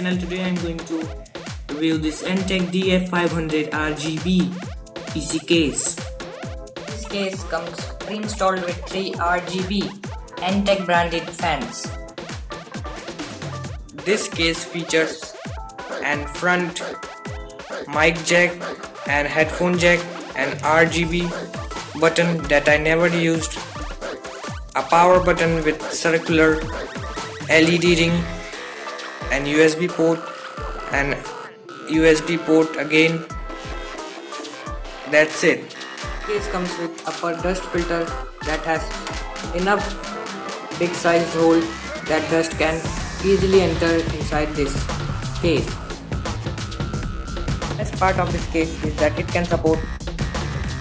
channel. Today I am going to review this Antec DF500 RGB PC case. This case comes pre-installed with 3 RGB Antec branded fans. This case features an front mic jack and headphone jack, an RGB button that I never used, a power button with circular LED ring, and USB port and USB port again. That's it. Case comes with upper dust filter that has enough big sized hole that dust can easily enter inside this case. The best part of this case is that it can support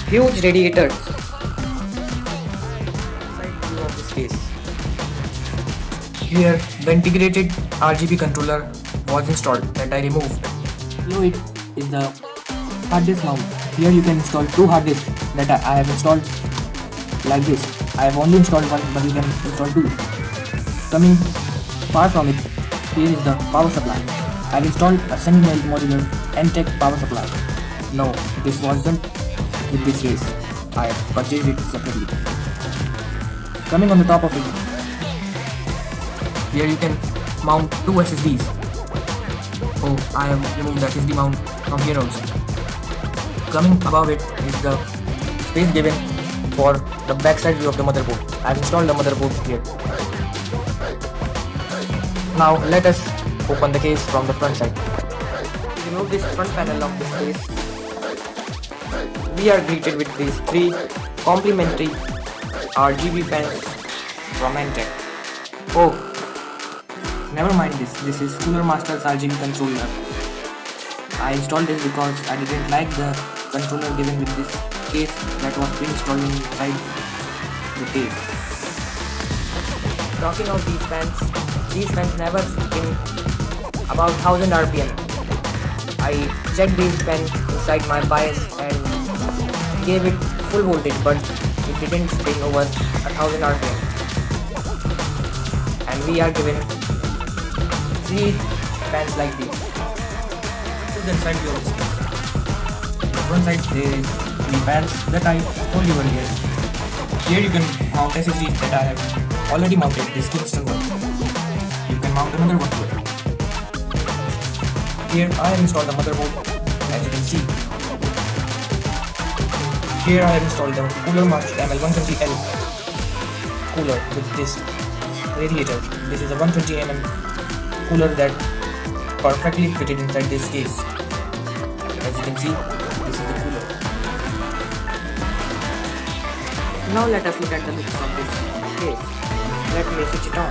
huge radiators. Side view of this case. Here the integrated RGB controller was installed that I removed. Below it is the hard disk mount. Here you can install 2 hard disks that I have installed like this. I have only installed one, but you can install 2. Coming far from it, here is the power supply. I have installed a semi-modular Antec power supply. No, this wasn't with this case. I have purchased it separately. Coming on the top of it, here you can mount 2 SSDs. Oh, I have removed the SSD mount from here also. Coming above it is the space given for the backside view of the motherboard. I have installed the motherboard here. Now let us open the case from the front side. To remove this front panel of this case, we are greeted with these 3 complementary RGB fans from Antec. Oh, never mind this. This is Cooler Master's RGB controller. I installed this because I didn't like the controller given with this case that was pre-installed inside the case. Talking of these fans never spin about 1000 RPM. I checked these fans inside my BIOS and gave it full voltage, but it didn't spin over 1000 RPM. And we are given 3 fans like these. This is the inside view of this case. On the front side there is 3 fans that I told you earlier. Here you can mount SSDs that I have already mounted this Kingston one. You can mount another one here. Here I have installed the motherboard, as you can see. Here I have installed the Cooler Master ML120L cooler with this radiator. This is a 120 mm cooler that perfectly fitted inside this case. As you can see, this is the cooler. Now let us look at the looks of this case. Let me switch it on.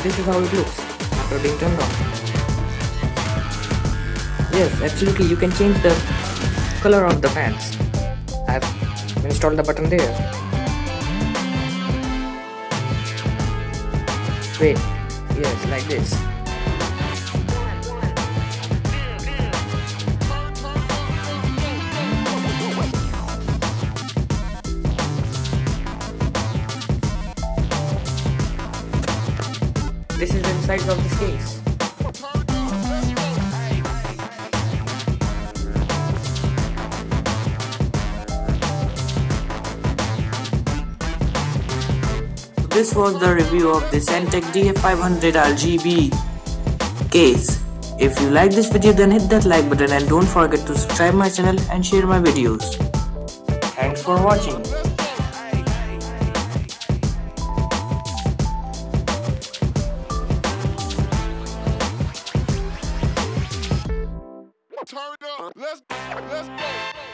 This is how it looks after being turned on. Yes, absolutely, you can change the color of the fans. I have installed the button there. Wait, yes, like this. This is the inside of this case. This was the review of this Antec DF500 RGB case. If you like this video, then hit that like button and don't forget to subscribe my channel and share my videos. Thanks for watching. Turn up. Let's go.